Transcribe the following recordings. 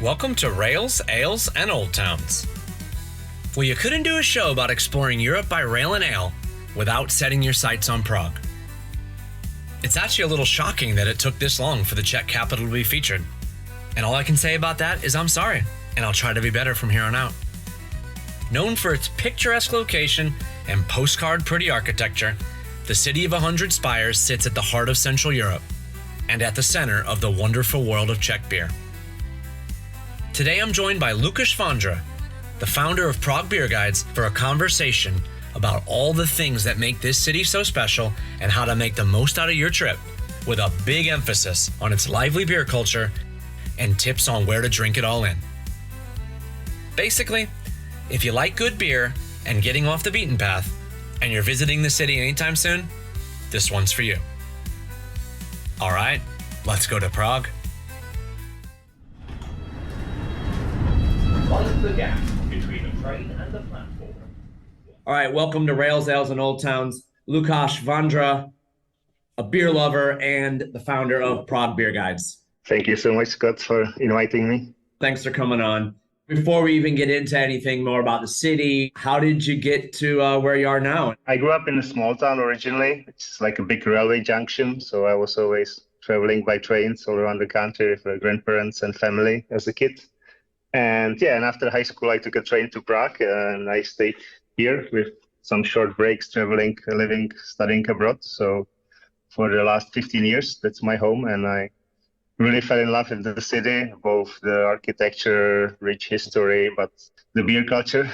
Welcome to Rails, Ales, and Old Towns. Well, you couldn't do a show about exploring Europe by rail and ale without setting your sights on Prague. It's actually a little shocking that it took this long for the Czech capital to be featured. And all I can say about that is I'm sorry, and I'll try to be better from here on out. Known for its picturesque location and postcard pretty architecture, the city of 100 spires sits at the heart of Central Europe and at the center of the wonderful world of Czech beer. Today I'm joined by Lukáš Vondra, the founder of Prague Beer Guides, for a conversation about all the things that make this city so special and how to make the most out of your trip, with a big emphasis on its lively beer culture and tips on where to drink it all in. Basically, if you like good beer and getting off the beaten path, and you're visiting the city anytime soon, this one's for you. All right, let's go to Prague. What is the gap between the train and the platform? All right, welcome to Rails, Ales, and Old Towns. Lukáš Vondra, a beer lover and the founder of Prague Beer Guides. Thank you so much, Scott, for inviting me. Thanks for coming on. Before we even get into anything more about the city, how did you get to where you are now? I grew up in a small town originally. It's like a big railway junction, so I was always traveling by trains all around the country with grandparents and family as a kid. And after high school, I took a train to Prague, and I stayed here with some short breaks, traveling, living, studying abroad. So for the last 15 years, that's my home, and I really fell in love with the city, both the architecture, rich history, but the beer culture.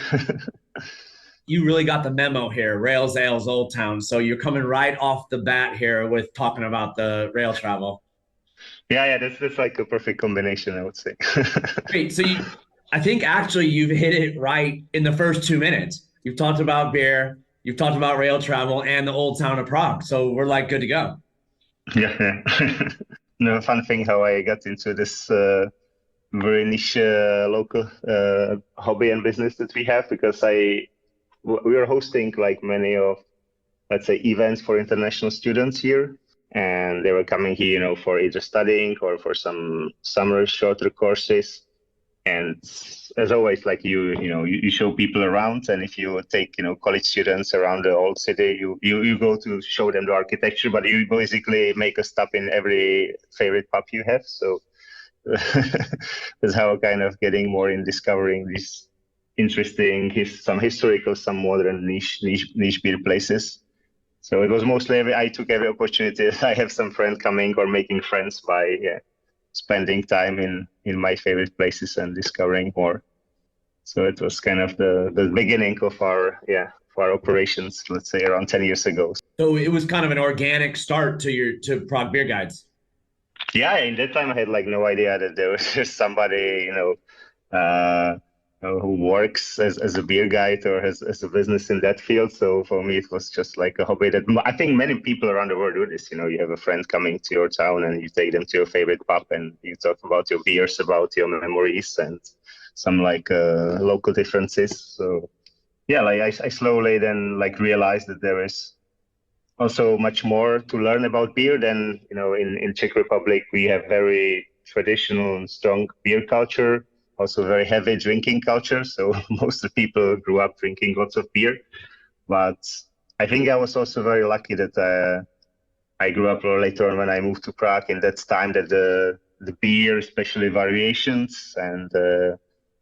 You really got the memo here, Rails, Ales, Old Towns. So you're coming right off the bat here with talking about the rail travel. Yeah, that's like a perfect combination, I would say. Great. So I think actually you've hit it right in the first 2 minutes. You've talked about beer, you've talked about rail travel and the old town of Prague. So we're like good to go. Yeah. No, fun thing how I got into this very niche local hobby and business that we have, because we are hosting like many of, let's say, events for international students here. And they were coming here, for either studying or for some summer shorter courses. And as always, like you show people around, and if you take college students around the old city, you go to show them the architecture, but you basically make a stop in every favorite pub you have. So that's how kind of getting more in discovering these interesting, some historical, some modern niche beer places. So it was mostly I took every opportunity. I have some friends coming or making friends by spending time in my favorite places and discovering more. So it was kind of the beginning of our operations, let's say around 10 years ago. So it was kind of an organic start to Prague Beer Guides. Yeah, in that time I had like no idea that there was somebody, who works as a beer guide or as a business in that field. So for me, it was just like a hobby that I think many people around the world do this. You have a friend coming to your town and you take them to your favorite pub and you talk about your beers, about your memories and some like local differences. So I slowly then like realized that there is also much more to learn about beer than, in Czech Republic, we have very traditional and strong beer culture. Also very heavy drinking culture. So most of the people grew up drinking lots of beer. But I think I was also very lucky that I grew up later on when I moved to Prague in that time that the beer, especially variations, and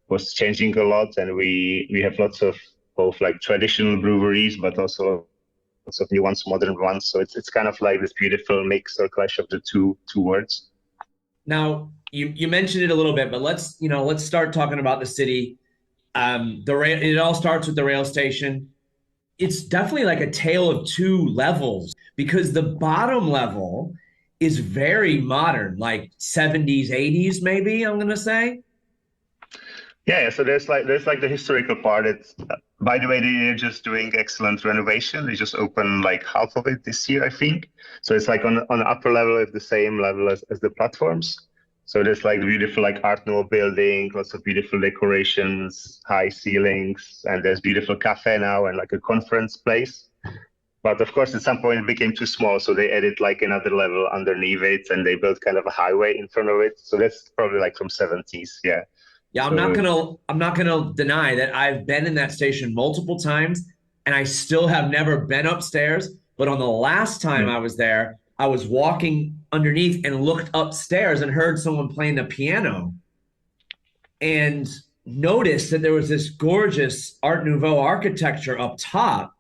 was changing a lot. And we have lots of both like traditional breweries, but also lots of new ones, modern ones. So it's kind of like this beautiful mix or clash of the two words. Now, you mentioned it a little bit, but let's start talking about the city. It all starts with the rail station. It's definitely like a tale of two levels, because the bottom level is very modern, like 70s, 80s, maybe, I'm going to say. Yeah. So there's like the historical part. It's, by the way, they're just doing excellent renovation. They just opened like half of it this year, I think. So it's like on the upper level, it's the same level as the platforms. So there's like beautiful like Art Nouveau building, lots of beautiful decorations, high ceilings, and there's beautiful cafe now and like a conference place. But of course, at some point it became too small, so they added like another level underneath it, and they built kind of a highway in front of it. So that's probably like from 70s, yeah. Yeah, I'm not gonna deny that I've been in that station multiple times and I still have never been upstairs. But on the last time I was there, I was walking underneath and looked upstairs and heard someone playing the piano and noticed that there was this gorgeous Art Nouveau architecture up top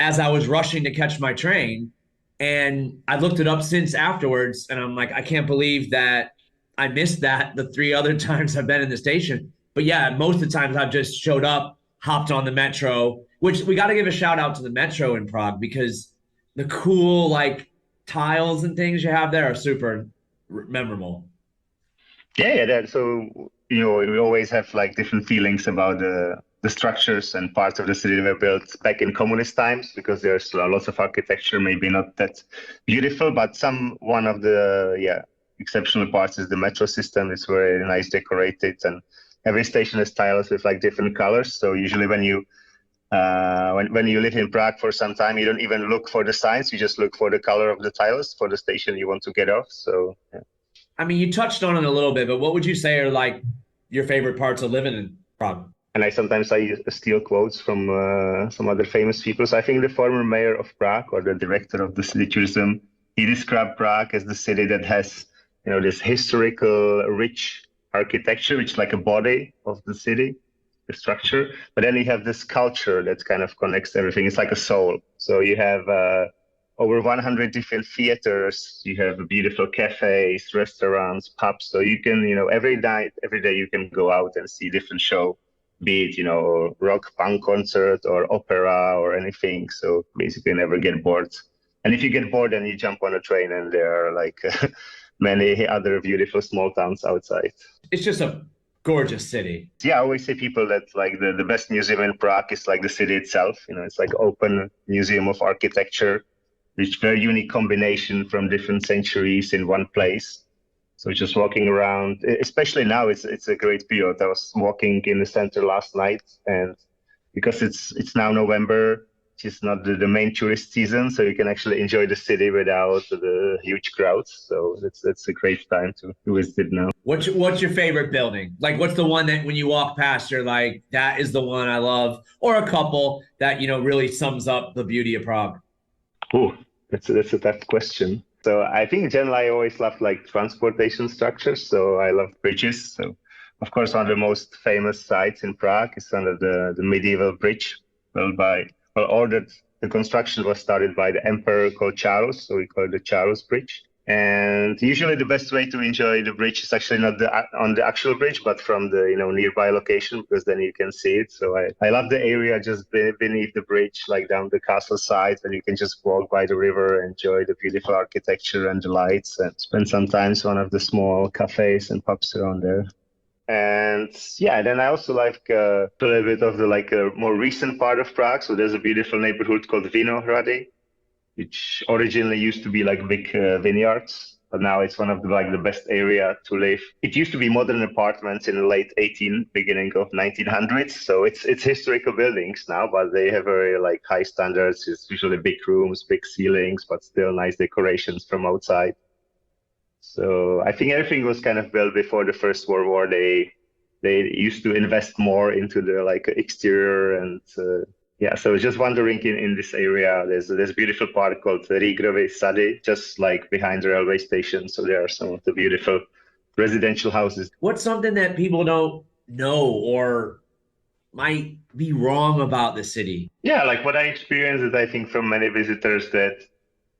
as I was rushing to catch my train. And I looked it up since afterwards, and I'm like, I can't believe that I missed that the 3 other times I've been in the station. But yeah, most of the times I've just showed up, hopped on the metro, which we got to give a shout out to the metro in Prague because the cool like tiles and things you have there are super memorable. Yeah. So, we always have like different feelings about the structures and parts of the city that were built back in communist times, because there's lots of architecture, maybe not that beautiful, but one of the exceptional parts is the metro system. It's very nice decorated, and every station has tiles with like different colors. So usually when you live in Prague for some time, you don't even look for the signs, you just look for the color of the tiles for the station you want to get off. So yeah. I mean, you touched on it a little bit, but what would you say are like your favorite parts of living in Prague? And I steal quotes from some other famous people. So I think the former mayor of Prague, or the director of the city tourism, he described Prague as the city that has, this historical, rich architecture, which is like a body of the city, the structure. But then you have this culture that kind of connects everything. It's like a soul. So you have over 100 different theaters. You have beautiful cafes, restaurants, pubs. So you can, every day you can go out and see different show, be it, rock, punk concert or opera or anything. So basically never get bored. And if you get bored, then you jump on a train and there are like many other beautiful small towns outside. It's just a gorgeous city. Yeah, I always say people that like the best museum in Prague is like the city itself. It's like open museum of architecture, which very unique combination from different centuries in one place. So just walking around, especially now, it's a great period. I was walking in the center last night, and because it's now November, which is not the main tourist season, so you can actually enjoy the city without the huge crowds. So that's a great time to visit now. What's your favorite building? Like, what's the one that when you walk past, you're like, that is the one I love, or a couple that really sums up the beauty of Prague? Oh, that's a tough question. So I think generally I always loved like transportation structures. So I love bridges. So of course, one of the most famous sites in Prague is under the medieval bridge built the construction was started by the emperor called Charles. So we call it the Charles Bridge. And usually the best way to enjoy the bridge is actually not on the actual bridge, but from the nearby location, because then you can see it. So I love the area just beneath the bridge, like down the castle side, and you can just walk by the river, enjoy the beautiful architecture and the lights, and spend some time in one of the small cafes and pubs around there. And yeah, then I also like a little bit of the more recent part of Prague. So there's a beautiful neighborhood called Vinohrady, which originally used to be like big vineyards, but now it's one of the best area to live. It used to be modern apartments in the late beginning of 1900s. So it's historical buildings now, but they have very like high standards. It's usually big rooms, big ceilings, but still nice decorations from outside. So I think everything was kind of built before the First World War. They used to invest more into the exterior and yeah. So just wandering in this area, there's a beautiful park called Rigrovy Sady, just like behind the railway station. So there are some of the beautiful residential houses. What's something that people don't know or might be wrong about the city? Yeah, like what I experienced is I think from many visitors that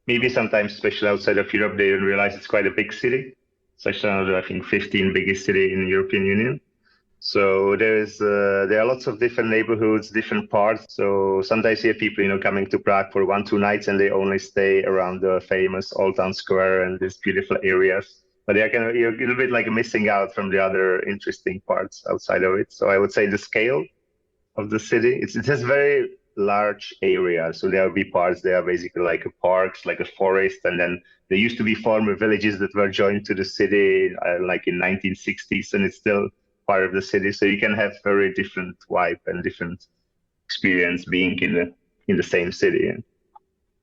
maybe sometimes, especially outside of Europe, they don't realize it's quite a big city. It's actually one of the, I think, 15 biggest city in the European Union. So there are lots of different neighborhoods, different parts. So sometimes you have people, coming to Prague for 1-2 nights and they only stay around the famous Old Town Square and these beautiful areas. But they are kind of a little bit like missing out from the other interesting parts outside of it. So I would say the scale of the city, it has very large area. So there will be parts, they are basically like a parks, like a forest, and then there used to be former villages that were joined to the city like in 1960s, and it's still part of the city. So you can have very different vibe and different experience being in the same city.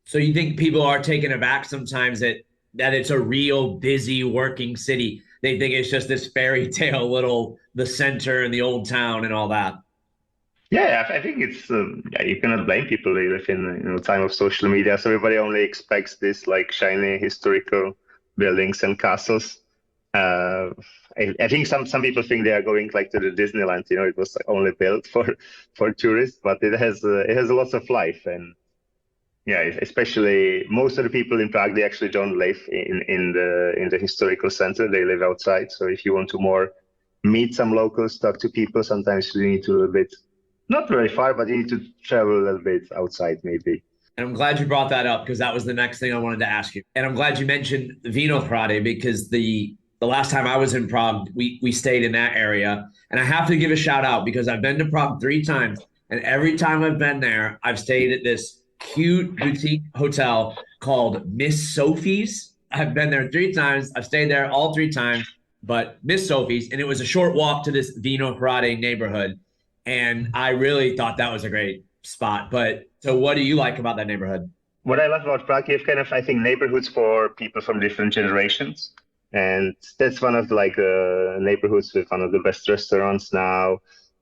So you think people are taken aback sometimes that it's a real busy working city? They think it's just this fairy tale little the center and the old town and all that. Yeah, I think it's yeah, you cannot blame people. They live in time of social media, so everybody only expects this like shiny historical buildings and castles. Uh, I think some people think they are going like to the Disneyland. It was like, only built for tourists, but it has lots of life. And yeah, especially most of the people in Prague, they actually don't live in the historical center. They live outside. So if you want to more meet some locals, talk to people, sometimes you need to a little bit, not very far, but you need to travel a little bit outside maybe. And I'm glad you brought that up because that was the next thing I wanted to ask you. And I'm glad you mentioned Vinohrady because the last time I was in Prague, we stayed in that area. And I have to give a shout out because I've been to Prague 3 times. And every time I've been there, I've stayed at this cute boutique hotel called Miss Sophie's. I've been there 3 times. I've stayed there all 3 times, but Miss Sophie's. And it was a short walk to this Vinohrady neighborhood. And I really thought that was a great spot. But so what do you like about that neighborhood? What I love about Prague, you have kind of, I think, neighborhoods for people from different generations. And that's one of like neighborhoods with one of the best restaurants now.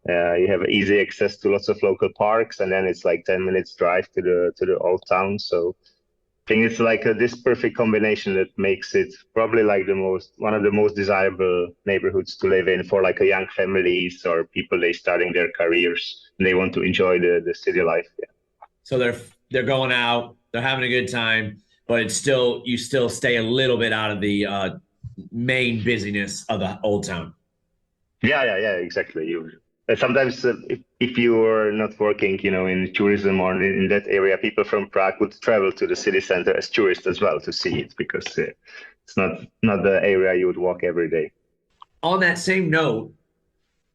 You have easy access to lots of local parks, and then it's like 10 minutes drive to the old town. So I think it's like this perfect combination that makes it probably like one of the most desirable neighborhoods to live in for like a young families or people they starting their careers and they want to enjoy the city life. Yeah. So they're going out, they're having a good time, but you still stay a little bit out of the main busyness of the old town. Yeah, exactly. Sometimes if you are not working, in tourism or in that area, people from Prague would travel to the city center as tourists as well to see it because it's not the area you would walk every day. On that same note,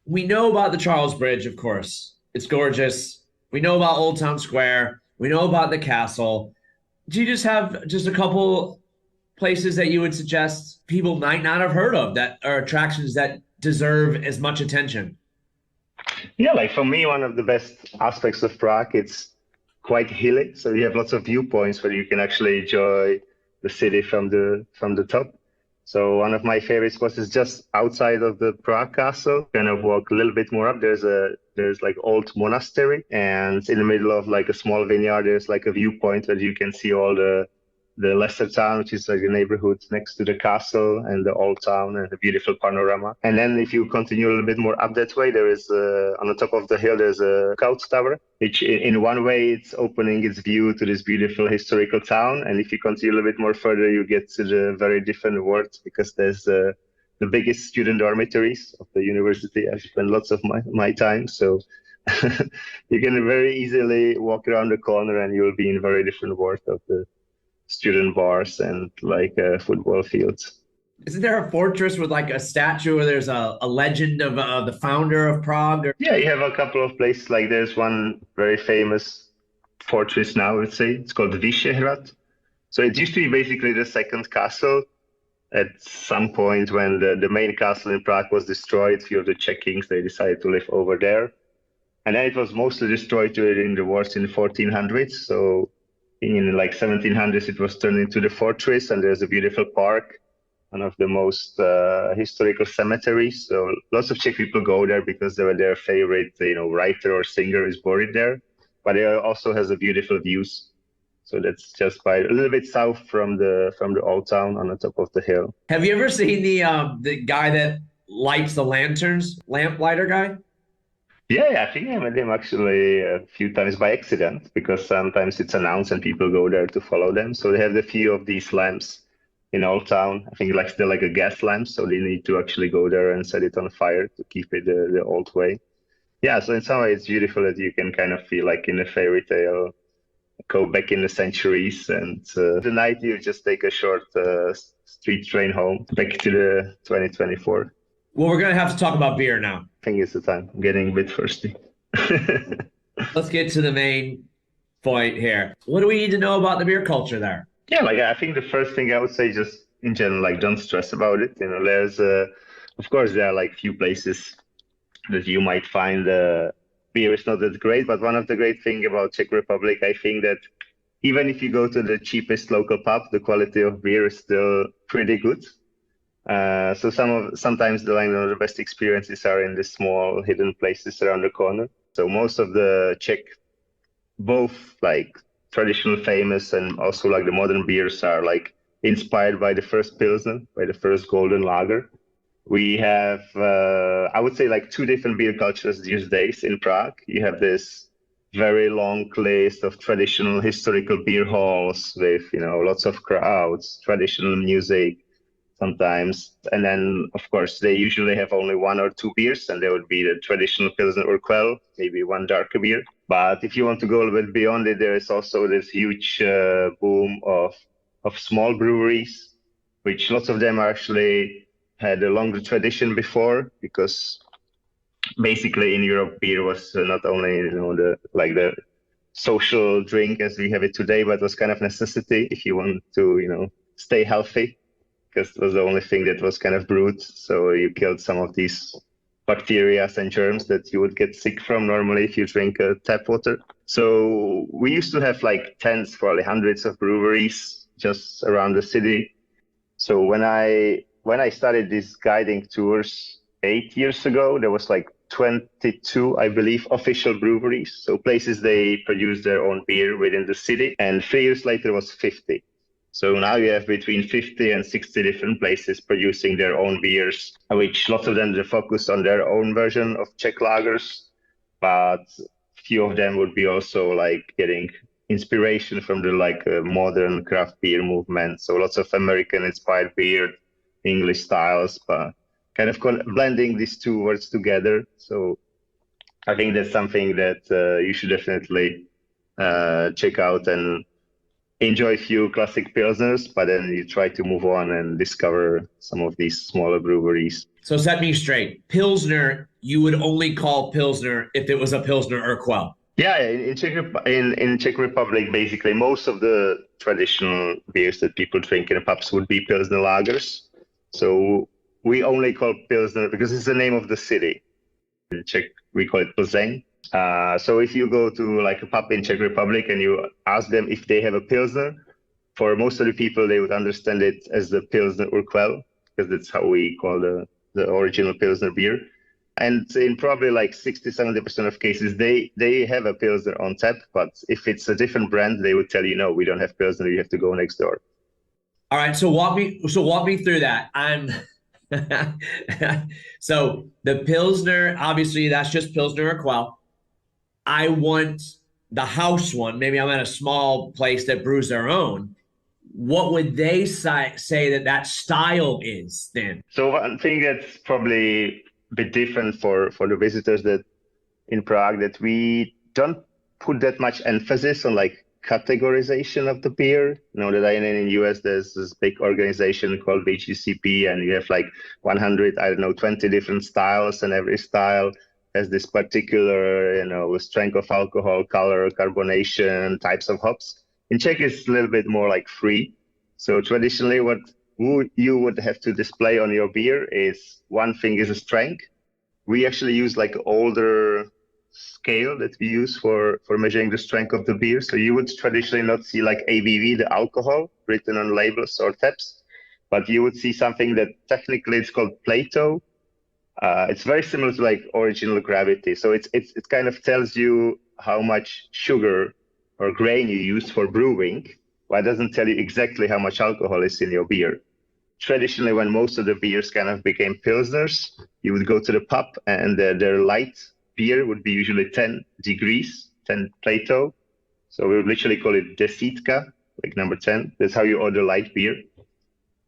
we know about the Charles Bridge, of course. It's gorgeous. We know about Old Town Square. We know about the castle. Do you just have just a couple places that you would suggest people might not have heard of that are attractions that deserve as much attention? Yeah, like for me, one of the best aspects of Prague, it's quite hilly. So you have lots of viewpoints where you can actually enjoy the city from the top. So one of my favorite spots is just outside of the Prague Castle. Kind of walk a little bit more up. There's like old monastery, and in the middle of like a small vineyard, there's like a viewpoint where you can see all the lesser town, which is like the neighborhood next to the castle and the old town and the beautiful panorama. And then if you continue a little bit more up that way, there is on the top of the hill, there's a Scout Tower, which in one way it's opening its view to this beautiful historical town. And if you continue a little bit more further, you get to the very different world because there's the biggest student dormitories of the university. I've spent lots of my time. So you can very easily walk around the corner and you'll be in very different world of the student bars and like football fields. Isn't there a fortress with like a statue where there's a legend of the founder of Prague? Yeah, you have a couple of places. Like there's one very famous fortress now, I would say. It's called Vyšehrad. So it used to be basically the second castle. At some point when the main castle in Prague was destroyed, a few of the Czech kings, they decided to live over there. And then it was mostly destroyed during the wars in the 1400s. So in like 1700s, it was turned into the fortress, and there's a beautiful park, one of the most historical cemeteries. So lots of Czech people go there because they were their favorite, writer or singer is buried there. But it also has a beautiful views. So that's just by a little bit south from the old town on the top of the hill. Have you ever seen the guy that lights the lanterns, lamp lighter guy? Yeah, I think I met him actually a few times by accident because sometimes it's announced and people go there to follow them. So they have a few of these lamps in Old Town. I think they're like a gas lamp, so they need to actually go there and set it on fire to keep it the old way. Yeah, so in some way it's beautiful that you can kind of feel like in a fairy tale, go back in the centuries, and the night you just take a short street train home back to the 2024. Well, we're going to have to talk about beer now. I think it's the time. I'm getting a bit thirsty. Let's get to the main point here. What do we need to know about the beer culture there? Yeah, like I think the first thing I would say, just in general, like don't stress about it. There's of course there are like few places that you might find beer is not that great, but one of the great thing about Czech Republic, I think that even if you go to the cheapest local pub, the quality of beer is still pretty good. So sometimes the best experiences are in the small hidden places around the corner. So most of the Czech, both like traditional famous and also like the modern beers are like inspired by the first Pilsner, by the first golden lager. We have, I would say, like two different beer cultures these days in Prague. You have this very long list of traditional historical beer halls with, lots of crowds, traditional music sometimes. And then, of course, they usually have only one or two beers, and there would be the traditional Pilsner or Quell, maybe one darker beer. But if you want to go a little bit beyond it, there is also this huge boom of small breweries, which lots of them actually had a longer tradition before, because basically in Europe, beer was not only the social drink as we have it today, but was kind of necessity if you want to stay healthy, because it was the only thing that was kind of brewed. So you killed some of these bacteria and germs that you would get sick from normally if you drink tap water. So we used to have like tens, probably hundreds of breweries just around the city. So when I started these guiding tours 8 years ago, there was like 22, I believe, official breweries. So places they produce their own beer within the city. And 3 years later was 50. So now you have between 50 and 60 different places producing their own beers, which lots of them they focus on their own version of Czech lagers, but few of them would be also like getting inspiration from the modern craft beer movement. So lots of American inspired beer, English styles, but kind of blending these two words together. So I think that's something that you should definitely check out and enjoy a few classic Pilsners, but then you try to move on and discover some of these smaller breweries. So set me straight. Pilsner, you would only call Pilsner if it was a Pilsner or Quell. Yeah, in Czech Republic, basically most of the traditional beers that people drink in pubs would be Pilsner lagers. So we only call Pilsner because it's the name of the city. In Czech, we call it Plzeň. So if you go to like a pub in Czech Republic and you ask them if they have a Pilsner, for most of the people, they would understand it as the Pilsner Urquell, because that's how we call the original Pilsner beer. And in probably like 60-70% of cases, they have a Pilsner on tap, but if it's a different brand, they would tell you, no, we don't have Pilsner, you have to go next door. All right, so walk me through that. So the Pilsner, obviously that's just Pilsner or Quell. I want the house one. Maybe I'm at a small place that brews their own. What would they say that style is then? So one thing that's probably a bit different for the visitors that in Prague, that we don't put that much emphasis on like categorization of the beer. That in the US, there's this big organization called BGCP, and you have like 20 different styles, and every style has this particular, strength of alcohol, color, carbonation, types of hops. In Czech, it's a little bit more like free. So traditionally, what you would have to display on your beer is one thing is a strength. We actually use like older scale that we use for measuring the strength of the beer. So you would traditionally not see like ABV, the alcohol, written on labels or taps, but you would see something that technically it's called Plato. It's very similar to like original gravity. So it kind of tells you how much sugar or grain you use for brewing, but it doesn't tell you exactly how much alcohol is in your beer. Traditionally, when most of the beers kind of became Pilsners, you would go to the pub and their light beer would be usually 10 degrees, 10 Plato. So we would literally call it desítka, like number 10. That's how you order light beer.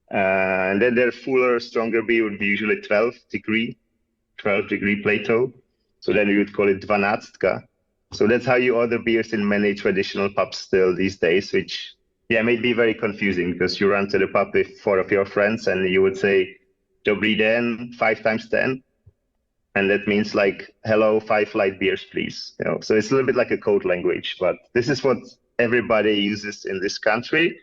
And then their fuller, stronger beer would be usually 12 degree Plato. So then you would call it dvanáctka. So that's how you order beers in many traditional pubs still these days, which may be very confusing, because you run to the pub with 4 of your friends and you would say, Dobrý den, 5 times 10. And that means like, hello, 5 light beers, please. So it's a little bit like a code language, but this is what everybody uses in this country.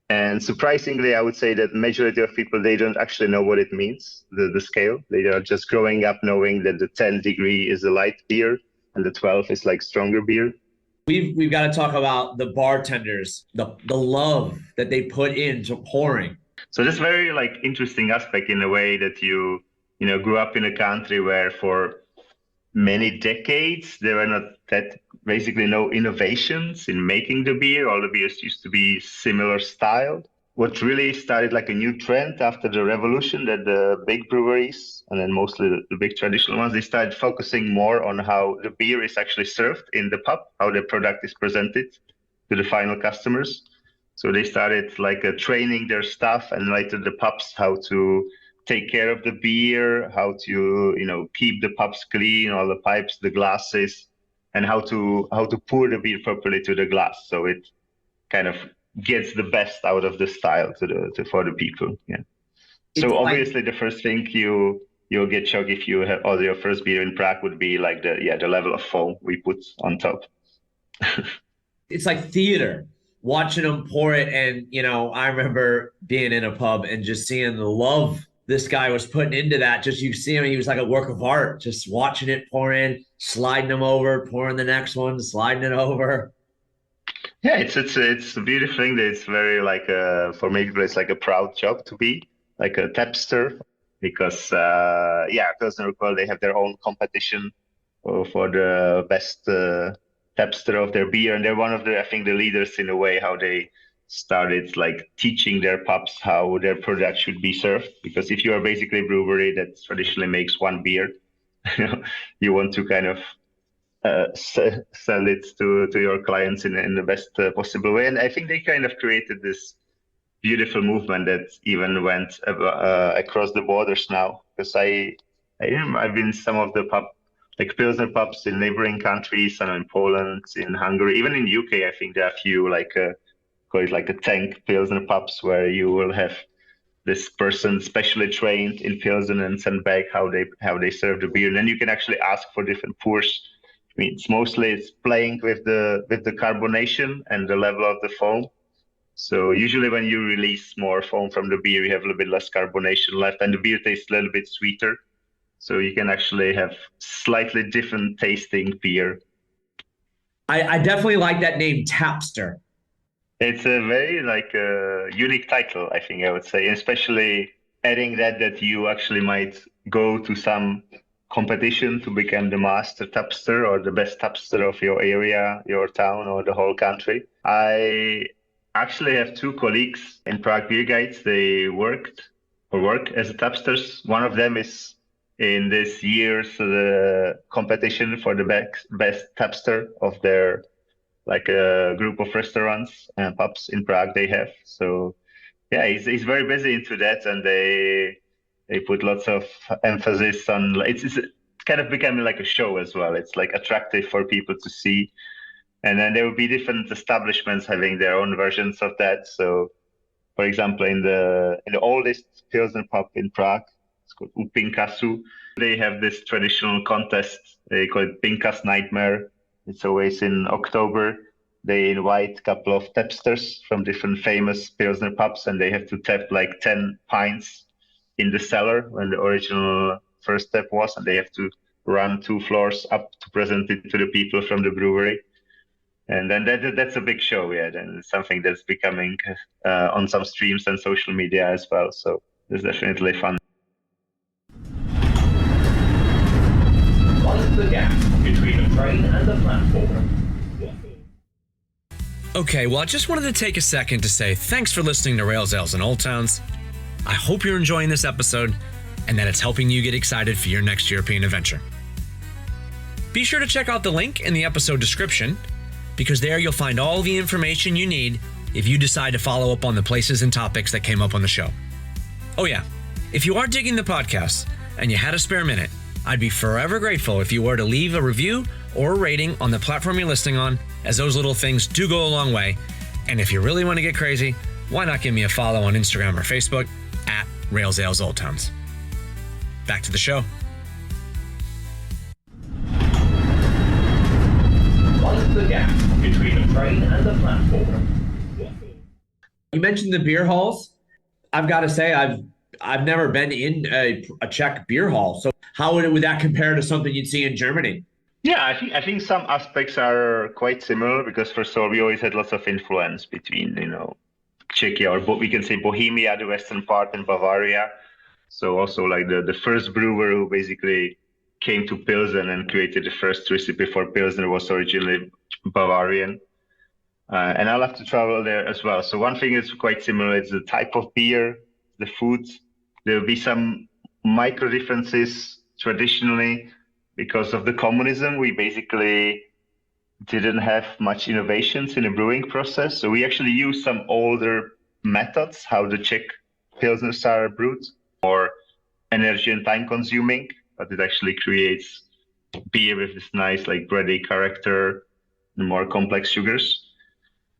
And surprisingly, I would say that majority of people, they don't actually know what it means, the scale. They are just growing up knowing that the 10 degree is a light beer and the 12 is like stronger beer. We've got to talk about the bartenders, the love that they put into pouring. So this very like interesting aspect in a way that you grew up in a country where for many decades there were not that basically no innovations in making the beer. All the beers used to be similar style. What really started like a new trend after the revolution, that the big breweries, and then mostly the big traditional ones, they started focusing more on how the beer is actually served in the pub, how the product is presented to the final customers. So they started like training their staff and later the pubs how to take care of the beer, how to keep the pubs clean, all the pipes, the glasses, and how to pour the beer properly to the glass, so it kind of gets the best out of the style for the people. Yeah. So obviously the first thing you'll get shocked if you have order your first beer in Prague would be like the level of foam we put on top. It's like theater, watching them pour it. And, I remember being in a pub and just seeing the love this guy was putting into that. Just you see him, he was like a work of art, just watching it pour in, sliding them over, pouring the next one, sliding it over. Yeah, it's a beautiful thing. That it's very like for me it's like a proud job to be like a tapster, because Pilsner they have their own competition for the best tapster of their beer, and they're one of the leaders in a way how they started like teaching their pubs how their product should be served. Because if you are basically a brewery that traditionally makes one beer, you want to kind of sell it to your clients in the best possible way. And I think they kind of created this beautiful movement that even went across the borders now. Because I've been in some of the Pilsner pubs in neighboring countries, some in Poland, in Hungary, even in UK. I think there are a few call it like a tank Pilsner pubs where you will have this person specially trained in Pilsen and send back how they serve the beer. And then you can actually ask for different pours. I mean, it's playing with the carbonation and the level of the foam. So usually when you release more foam from the beer, you have a little bit less carbonation left, and the beer tastes a little bit sweeter. So you can actually have slightly different tasting beer. I definitely like that name, Tapster. It's a very unique title, I think I would say, especially adding that you actually might go to some competition to become the master tapster or the best tapster of your area, your town, or the whole country. I actually have two colleagues in Prague Beer Guides. They work as tapsters. One of them is in this year's competition for the best tapster of their a group of restaurants and pubs in Prague they have. So yeah, he's very busy into that, and they put lots of emphasis on it's kind of becoming like a show as well. It's like attractive for people to see. And then there will be different establishments having their own versions of that. So for example, in the oldest Pilsner pub in Prague, it's called U Pinkasu, they have this traditional contest. They call it Pinkas Nightmare. It's always in October. They invite a couple of tapsters from different famous Pilsner pubs, and they have to tap 10 pints in the cellar when the original first tap was, and they have to run 2 floors up to present it to the people from the brewery. And then that's a big show, yeah. And it's something that's becoming on some streams and social media as well. So it's definitely fun. What is the gap between the train and the platform? Okay, well, I just wanted to take a second to say thanks for listening to Rails, Ales, and Old Towns. I hope you're enjoying this episode and that it's helping you get excited for your next European adventure. Be sure to check out the link in the episode description, because there you'll find all the information you need if you decide to follow up on the places and topics that came up on the show. Oh yeah, if you are digging the podcast and you had a spare minute, I'd be forever grateful if you were to leave a review or a rating on the platform you're listening on, as those little things do go a long way. And if you really want to get crazy, why not give me a follow on Instagram or Facebook at Rails, Ales, Old Towns. Back to the show. What is the gap between the train and the platform? You mentioned the beer halls. I've got to say, I've never been in a Czech beer hall. So how would that compare to something you'd see in Germany? Yeah, I think some aspects are quite similar because first of all, we always had lots of influence between, Czechia, or we can say Bohemia, the western part, and Bavaria. So also like the first brewer who basically came to Pilsen and created the first recipe for Pilsner was originally Bavarian. And I love to travel there as well. So one thing is quite similar. It's the type of beer, the food. There will be some micro differences traditionally because of the communism. We basically didn't have much innovations in the brewing process. So we actually use some older methods, how the Czech Pilsners are brewed, more energy and time consuming, but it actually creates beer with this nice like bready character and more complex sugars.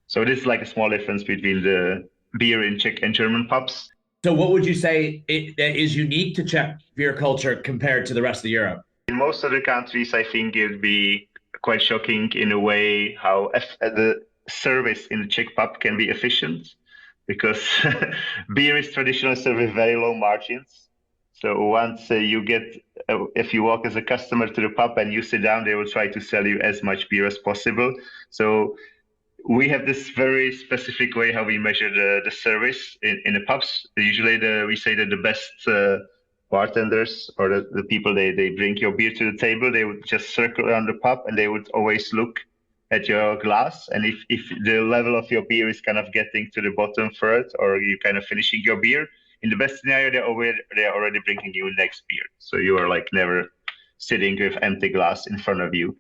So this is like a small difference between the beer in Czech and German pubs. So what would you say that is unique to Czech beer culture compared to the rest of Europe? In most other countries, I think it would be quite shocking in a way how the service in the Czech pub can be efficient, because beer is traditionally served with very low margins. So once if you walk as a customer to the pub and you sit down, they will try to sell you as much beer as possible. So we have this very specific way how we measure the service in the pubs. Usually we say that the best bartenders or the people they bring your beer to the table, they would just circle around the pub and they would always look at your glass. And if the level of your beer is kind of getting to the bottom third, or you kind of finishing your beer, in the best scenario, they're already bringing you next beer. So you are like never sitting with empty glass in front of you,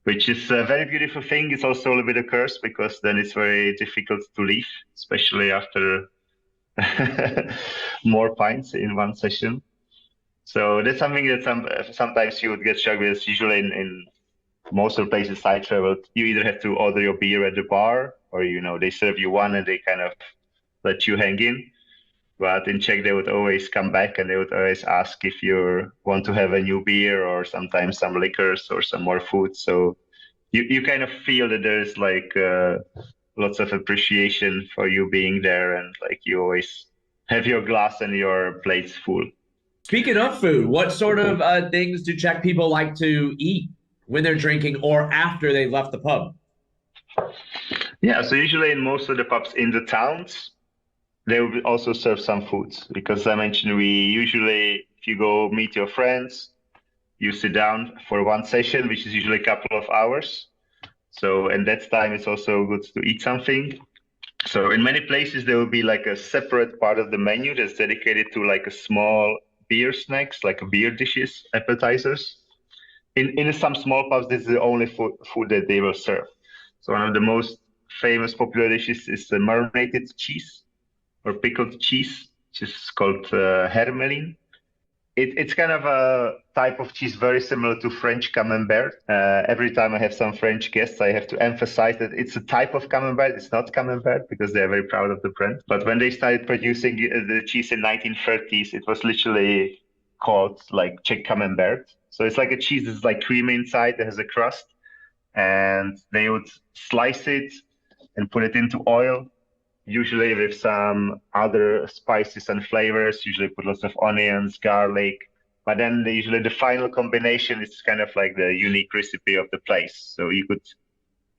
which is a very beautiful thing. It's also a little bit a curse because then it's very difficult to leave, especially after more pints in one session. So that's something that sometimes you would get shocked with. Usually in most of the places I traveled, you either have to order your beer at the bar, or they serve you one and they kind of let you hang in. But in Czech, they would always come back and they would always ask if you want to have a new beer, or sometimes some liquors or some more food. So you kind of feel that there's like lots of appreciation for you being there, and like you always have your glass and your plates full. Speaking of food, what sort of things do Czech people like to eat when they're drinking or after they've left the pub? Yeah, so usually in most of the pubs in the towns, they will also serve some foods, because I mentioned we usually, if you go meet your friends, you sit down for one session, which is usually a couple of hours. So, and that time it's also good to eat something. So in many places, there will be like a separate part of the menu that's dedicated to like a small beer snacks, like beer dishes, appetizers. In some small pubs, this is the only food that they will serve. So one of the most famous popular dishes is the marinated cheese, or pickled cheese, which is called hermelin. It's kind of a type of cheese very similar to French camembert. Every time I have some French guests, I have to emphasize that it's a type of camembert. It's not camembert, because they're very proud of the brand. But when they started producing the cheese in 1930s, it was literally called like Czech camembert. So it's like a cheese that's like creamy inside, that has a crust, and they would slice it and put it into oil, usually with some other spices and flavors, usually put lots of onions, garlic. But then usually the final combination is kind of like the unique recipe of the place. So you could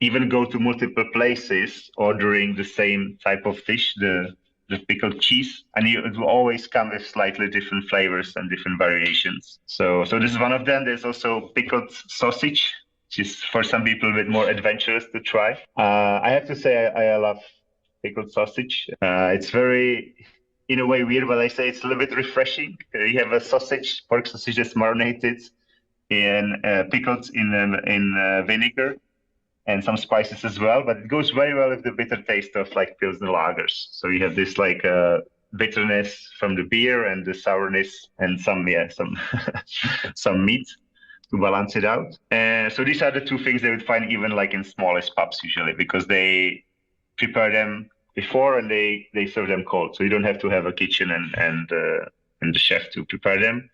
even go to multiple places ordering the same type of dish, the pickled cheese, and it will always come with slightly different flavors and different variations. So this is one of them. There's also pickled sausage, which is for some people a bit more adventurous to try. I have to say I love pickled sausage. It's very, in a way, weird, but I say it's a little bit refreshing. You have a sausage, pork sausage that's marinated in pickled in vinegar and some spices as well, but it goes very well with the bitter taste of like Pilsner lagers. So you have this like bitterness from the beer and the sourness and some some meat to balance it out. So these are the two things they would find even like in smallest pubs usually, because they prepare them before and they serve them cold. So you don't have to have a kitchen and the chef to prepare them.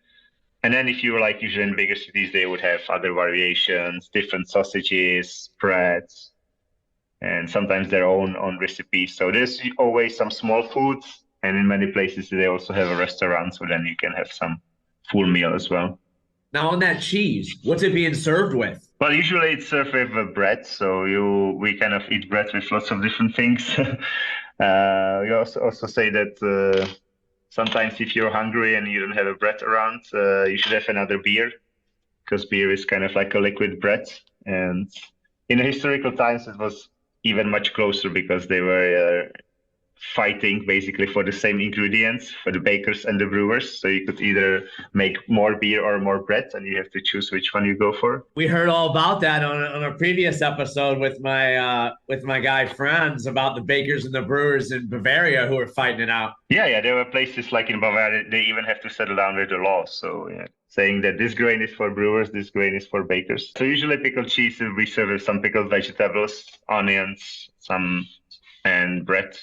And then if you were like usually in bigger cities, they would have other variations, different sausages, breads, and sometimes their own recipes. So there's always some small foods. And in many places, they also have a restaurant. So then you can have some full meal as well. Now on that cheese, what's it being served with? Well, usually it's served with bread, so we kind of eat bread with lots of different things. We also say that sometimes if you're hungry and you don't have a bread around, you should have another beer, because beer is kind of like a liquid bread. And in historical times, it was even much closer because they were fighting basically for the same ingredients for the bakers and the brewers. So you could either make more beer or more bread, and you have to choose which one you go for. We heard all about that on a previous episode with my guy Franz about the bakers and the brewers in Bavaria who were fighting it out. Yeah, there were places like in Bavaria, they even have to settle down with the law. So yeah, saying that this grain is for brewers, this grain is for bakers. So usually pickled cheese we serve with some pickled vegetables, onions, and bread.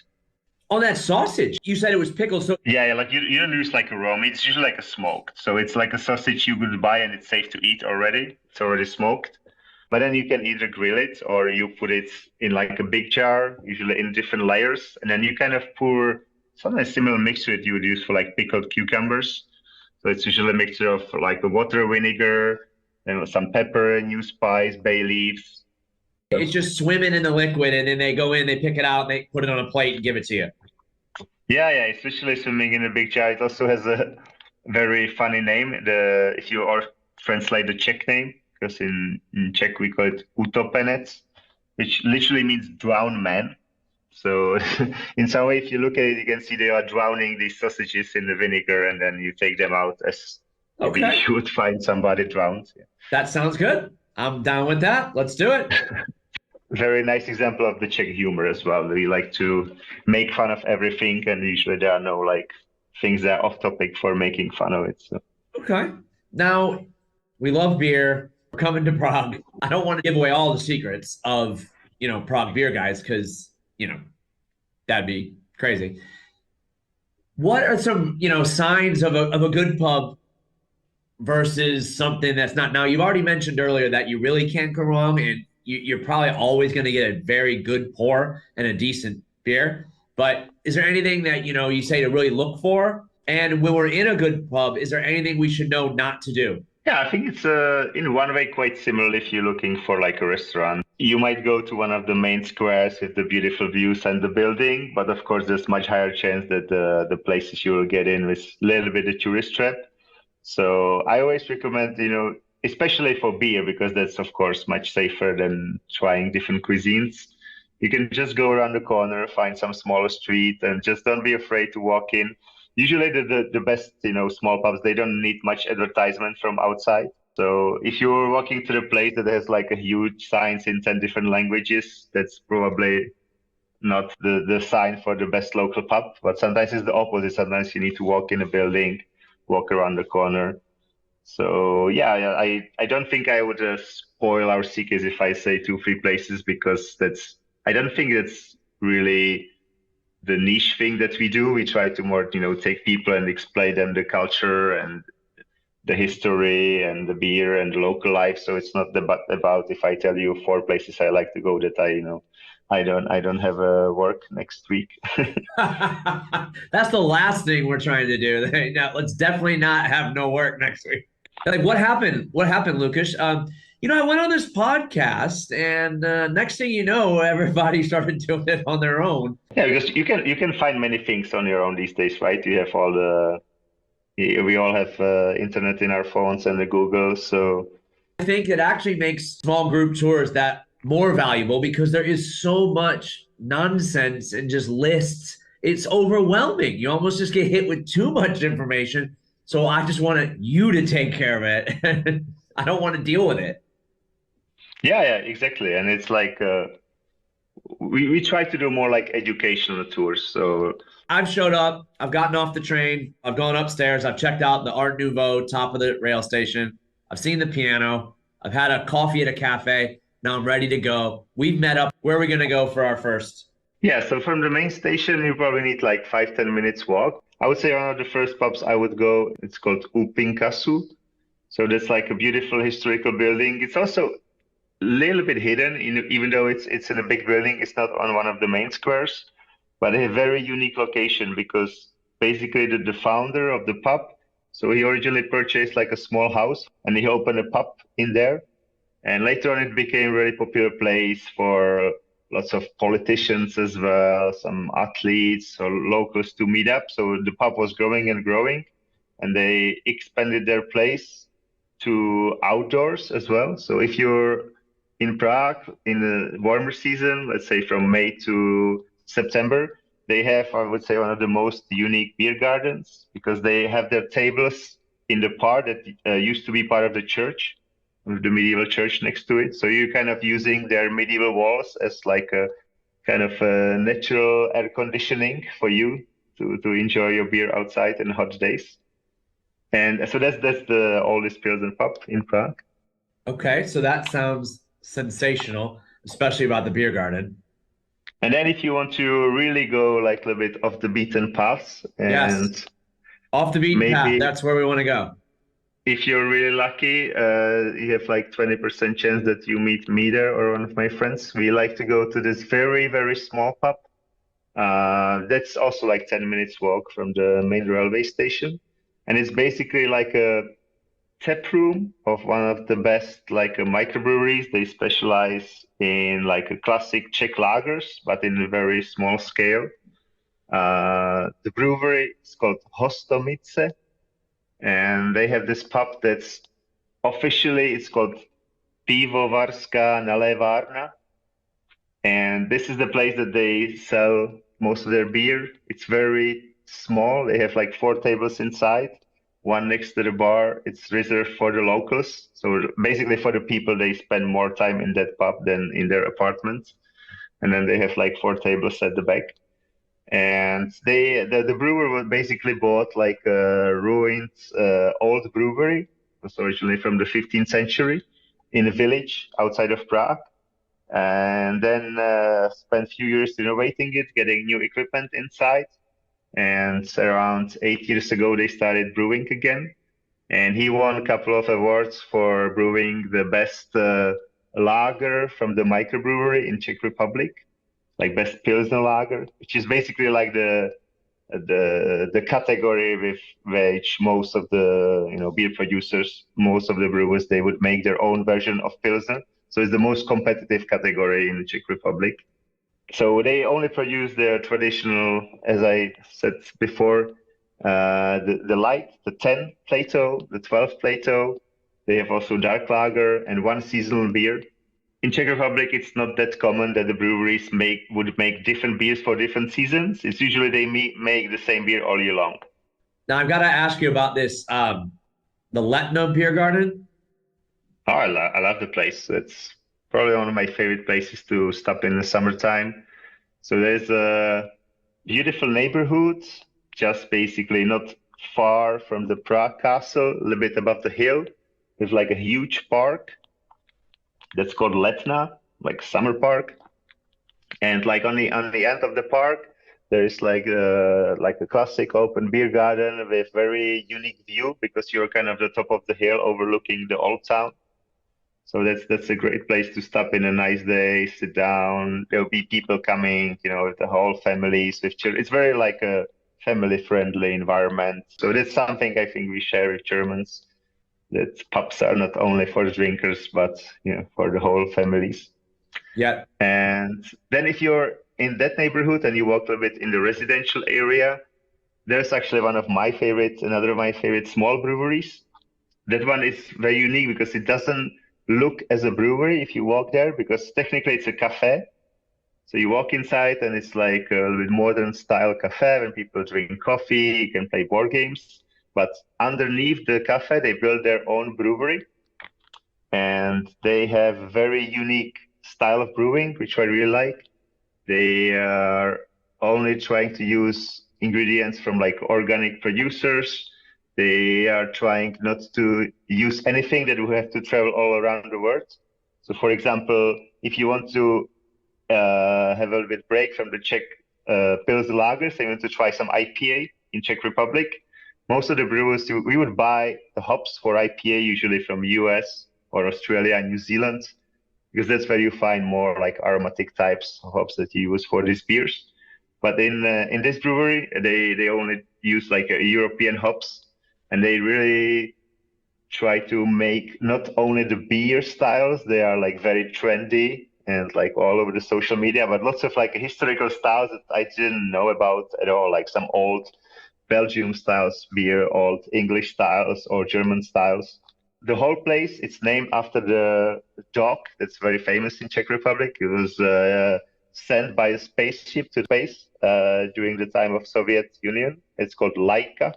Oh, that sausage. You said it was pickled. So Yeah, like you don't use like a raw meat. It's usually like a smoked. So it's like a sausage you could buy and it's safe to eat already. It's already smoked. But then you can either grill it or you put it in like a big jar, usually in different layers. And then you kind of pour sometimes similar mixture that you would use for like pickled cucumbers. So it's usually a mixture of like a water, vinegar, and some pepper, new spice, bay leaves. it's just swimming in the liquid, and then they go in, they pick it out, and they put it on a plate and give it to you. Yeah, especially swimming in a big jar. It also has a very funny name. If you translate the Czech name, because in Czech we call it utopenec, which literally means drowned man. So in some way, if you look at it, you can see they are drowning these sausages in the vinegar, and then you take them out as maybe you would find somebody drowned. Yeah. That sounds good. I'm down with that. Let's do it. Very nice example of the Czech humor as well. We like to make fun of everything, and usually there are no like things that are off topic for making fun of it. So. Okay. Now, we love beer. We're coming to Prague. I don't want to give away all the secrets of, Prague Beer Guides because, that'd be crazy. What are some, signs of a good pub versus something that's not? Now, you've already mentioned earlier that you really can't go wrong, and you're probably always going to get a very good pour and a decent beer. But is there anything that, you say to really look for? And when we're in a good pub, is there anything we should know not to do? Yeah, I think it's in one way quite similar if you're looking for like a restaurant. You might go to one of the main squares with the beautiful views and the building, but of course there's much higher chance that the places you will get in with a little bit of tourist trap. So I always recommend, especially for beer, because that's of course much safer than trying different cuisines. You can just go around the corner, find some smaller street, and just don't be afraid to walk in. Usually the best, small pubs, they don't need much advertisement from outside. So if you're walking to the place that has like a huge signs in 10 different languages, that's probably not the sign for the best local pub. But sometimes it's the opposite. Sometimes you need to walk in a building, walk around the corner. So yeah, I don't think I would spoil our secrets if I say 2-3 places, because I don't think that's really the niche thing that we do. We try to more, take people and explain them the culture and the history and the beer and the local life. So it's not about if I tell you 4 places I like to go that I don't have work next week. That's the last thing we're trying to do. Now, let's definitely not have no work next week. Like, what happened? What happened, Lukáš? I went on this podcast, and next thing you know, everybody started doing it on their own. Yeah, because you can find many things on your own these days, right? You have we all have internet in our phones and the Google. So I think it actually makes small group tours that more valuable, because there is so much nonsense and just lists. It's overwhelming. You almost just get hit with too much information. So I just wanted you to take care of it. I don't want to deal with it. Yeah, exactly. And it's like we try to do more like educational tours. So I've showed up, I've gotten off the train, I've gone upstairs, I've checked out the Art Nouveau top of the rail station, I've seen the piano, I've had a coffee at a cafe. Now I'm ready to go. We've met up. Where are we going to go for our first? Yeah, so from the main station, you probably need like 5-10 minutes walk. I would say one of the first pubs I would go, it's called Upinkasu. So that's like a beautiful historical building. It's also a little bit hidden, even though it's in a big building. It's not on one of the main squares, but a very unique location, because basically the founder of the pub, so he originally purchased like a small house and he opened a pub in there. And later on, it became a really popular place for lots of politicians as well, some athletes or locals to meet up. So the pub was growing and growing, and they expanded their place to outdoors as well. So if you're in Prague in the warmer season, let's say from May to September, they have, I would say, one of the most unique beer gardens because they have their tables in the part that used to be part of the church, with the medieval church next to it. So you're kind of using their medieval walls as like a kind of a natural air conditioning for you to enjoy your beer outside in hot days. And so that's the oldest Pilsen pub in Prague. Okay, so that sounds sensational, especially about the beer garden. And then if you want to really go like a little bit off the beaten paths and Yes. Off the beaten path, maybe that's where we want to go. if you're really lucky, you have like 20% chance that you meet me there or one of my friends. We like to go to this very, very small pub. That's also like 10 minutes walk from the main railway station. And it's basically like a tap room of one of the best like microbreweries. They specialize in like a classic Czech lagers, but in a very small scale. The brewery is called Hostomice, and they have this pub that's officially it's called Pivovarská Nalevárna, and this is the place that they sell most of their beer. It's very small. They have like 4 tables inside, one next to the bar. It's reserved for the locals, so basically for the people they spend more time in that pub than in their apartments. And then they have like 4 tables at the back. And the brewer was basically bought like a ruined old brewery. It was originally from the 15th century in a village outside of Prague. And then spent a few years renovating it, getting new equipment inside. And around 8 years ago, they started brewing again. And he won a couple of awards for brewing the best lager from the microbrewery in Czech Republic, like best pilsner lager, which is basically like the category with which most of the beer producers, most of the brewers, they would make their own version of pilsner. So it's the most competitive category in the Czech Republic. So they only produce their traditional, as I said before, the light, the 10 Plato, the 12 Plato. They have also dark lager and one seasonal beer. In Czech Republic, it's not that common that the breweries would make different beers for different seasons. It's usually they make the same beer all year long. Now I've got to ask you about this, the Letna Beer Garden. Oh, I love the place. It's probably one of my favorite places to stop in the summertime. So there's a beautiful neighborhood, just basically not far from the Prague Castle, a little bit above the hill, with like a huge park that's called Letna, like summer park. And like on the end of the park, there is like a classic open beer garden with very unique view because you're kind of the top of the hill overlooking the old town. So that's a great place to stop in a nice day, sit down. There'll be people coming, with the whole families, with children. It's very like a family-friendly environment. So that's something I think we share with Germans, that pubs are not only for the drinkers, but for the whole families. Yeah. And then if you're in that neighborhood and you walk a little bit in the residential area, there's actually another of my favorite small breweries. That one is very unique because it doesn't look as a brewery if you walk there, because technically it's a cafe. So you walk inside and it's like a little bit modern style cafe when people drink coffee, you can play board games. But underneath the cafe, they built their own brewery. And they have a very unique style of brewing, which I really like. They are only trying to use ingredients from like organic producers. They are trying not to use anything that will have to travel all around the world. So, for example, if you want to have a little bit break from the Czech Pilsner lagers, and you want to try some IPA in Czech Republic, most of the brewers, we would buy the hops for IPA usually from US or Australia and New Zealand, because that's where you find more like aromatic types of hops that you use for these beers. But in this brewery, they only use like European hops, and they really try to make not only the beer styles, they are like very trendy and like all over the social media, but lots of like historical styles that I didn't know about at all, like some old Belgium styles beer, old English styles or German styles. The whole place, it's named after the dog that's very famous in Czech Republic. It was sent by a spaceship to space during the time of Soviet Union. It's called Laika.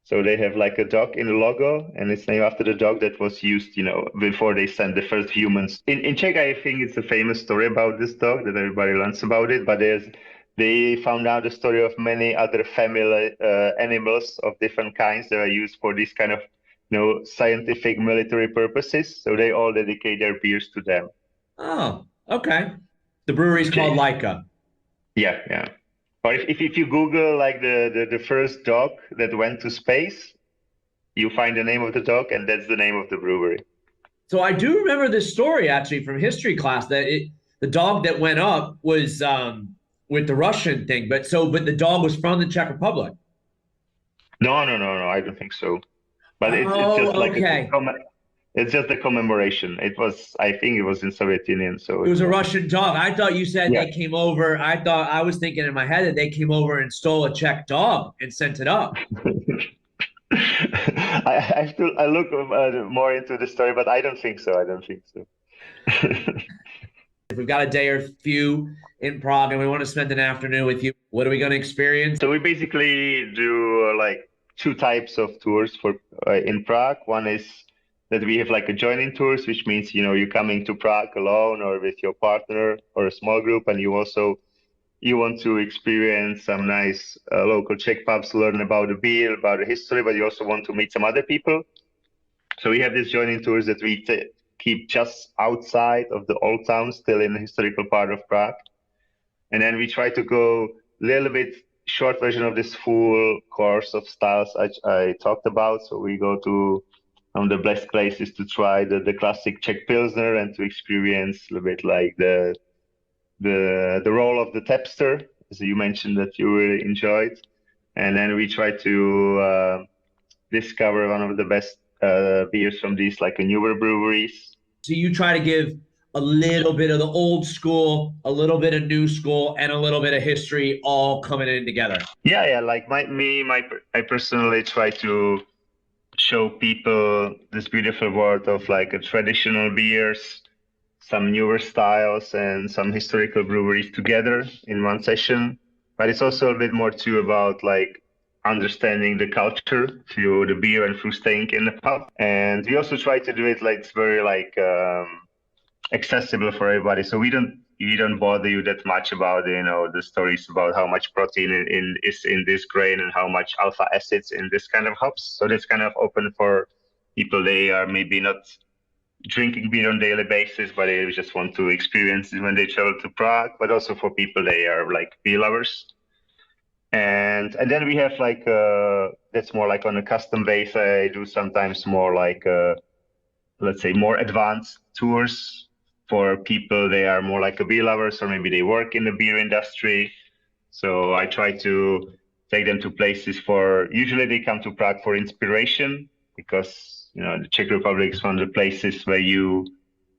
So they have like a dog in the logo, and it's named after the dog that was used, before they sent the first humans. In Czech, I think it's a famous story about this dog that everybody learns about it, but they found out the story of many other family animals of different kinds that are used for this kind of, scientific military purposes. So they all dedicate their beers to them. Oh, okay. The brewery's called Laika. Yeah. Or if you Google like the first dog that went to space, you find the name of the dog, and that's the name of the brewery. So I do remember this story actually from history class that the dog that went up was with the Russian thing, but the dog was from the Czech Republic. No, I don't think so. But it's just like it's just a commemoration. I think it was in Soviet Union. So it was a Russian dog. I thought you said they came over. I was thinking in my head that they came over and stole a Czech dog and sent it up. I look more into the story, but I don't think so. If we've got a day or few in Prague and we want to spend an afternoon with you, what are we going to experience? So we basically do like two types of tours in Prague. One is that we have like a joining tours, which means, you're coming to Prague alone or with your partner or a small group, and you want to experience some nice local Czech pubs, learn about the beer, about the history, but you also want to meet some other people. So we have these joining tours that we keep just outside of the old town, still in the historical part of Prague. And then we try to go a little bit short version of this full course of styles I talked about. So we go to the best places to try the classic Czech pilsner and to experience a little bit like the role of the tapster, as you mentioned that you really enjoyed. And then we try to discover one of the best beers from these like newer breweries. So you try to give a little bit of the old school, a little bit of new school, and a little bit of history all coming in together. Yeah. Like I personally try to show people this beautiful world of like traditional beers, some newer styles, and some historical breweries together in one session. But it's also a bit more too about like understanding the culture through the beer and through staying in the pub. And we also try to do it like it's very like accessible for everybody. So we don't bother you that much about the stories about how much protein is in this grain and how much alpha acids in this kind of hops. So that's kind of open for people. They are maybe not drinking beer on a daily basis, but they just want to experience it when they travel to Prague. But also for people, they are like beer lovers. And then we have like that's more like on a custom base. I do sometimes more like let's say more advanced tours for people. They are more like a beer lovers, or maybe they work in the beer industry. So I try to take them to places usually they come to Prague for inspiration, because the Czech Republic is one of the places where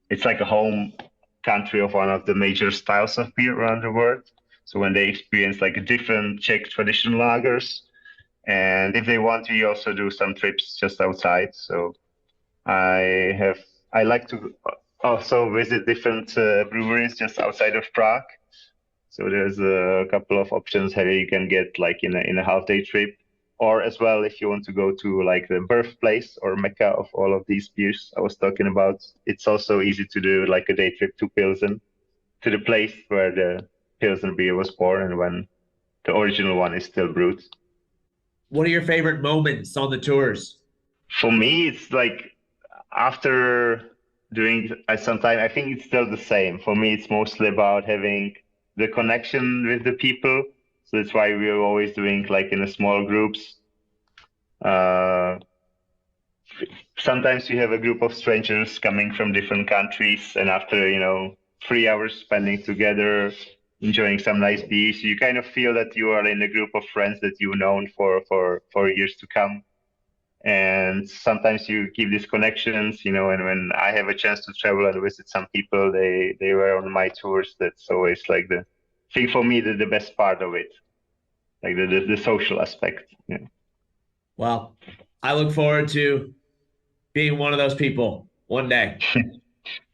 it's like a home country of one of the major styles of beer around the world. So when they experience like different Czech traditional lagers, and if they want, we also do some trips just outside. So I like to also visit different breweries just outside of Prague. So there's a couple of options how you can get like in a half-day trip, or as well if you want to go to like the birthplace or Mecca of all of these beers I was talking about. It's also easy to do like a day trip to Pilsen, to the place where the Pilsner beer was born and when the original one is still brewed. What are your favorite moments on the tours? For me, it's like after doing some time, I think it's still the same. For me, it's mostly about having the connection with the people. So that's why we're always doing like in a small groups. Sometimes you have a group of strangers coming from different countries, and after 3 hours spending together, enjoying some nice beers, you kind of feel that you are in a group of friends that you've known for years to come. And sometimes you keep these connections, and when I have a chance to travel and visit some people, they were on my tours. That's always like the thing for me, the best part of it, like the social aspect. Yeah. Well, I look forward to being one of those people one day.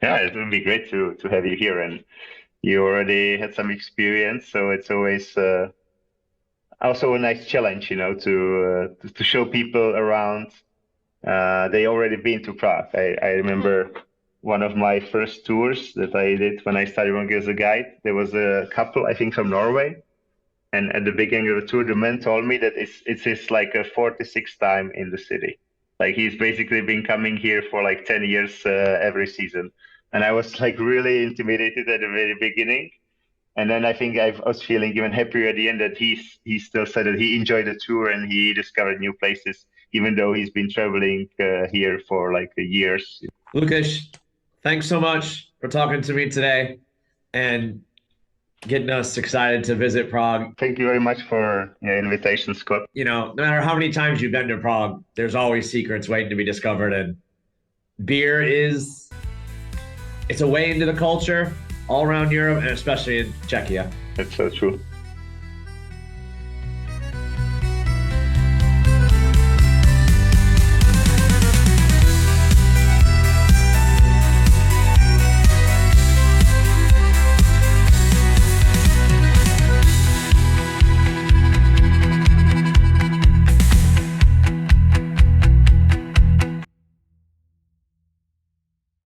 Yeah, it would be great to have you here, and you already had some experience, so it's always also a nice challenge, to show people around. They already been to Prague. I remember one of my first tours that I did when I started working as a guide. There was a couple, I think, from Norway, and at the beginning of the tour, the man told me that it's his like a 46th time in the city. Like he's basically been coming here for like 10 years every season, and I was like really intimidated at the very beginning. And then I think I was feeling even happier at the end that he still said that he enjoyed the tour and he discovered new places, even though he's been traveling here for like years. Lukáš, thanks so much for talking to me today and getting us excited to visit Prague. Thank you very much for your invitation, Scott. No matter how many times you've been to Prague, there's always secrets waiting to be discovered. And beer it's a way into the culture all around Europe and especially in Czechia. That's so true.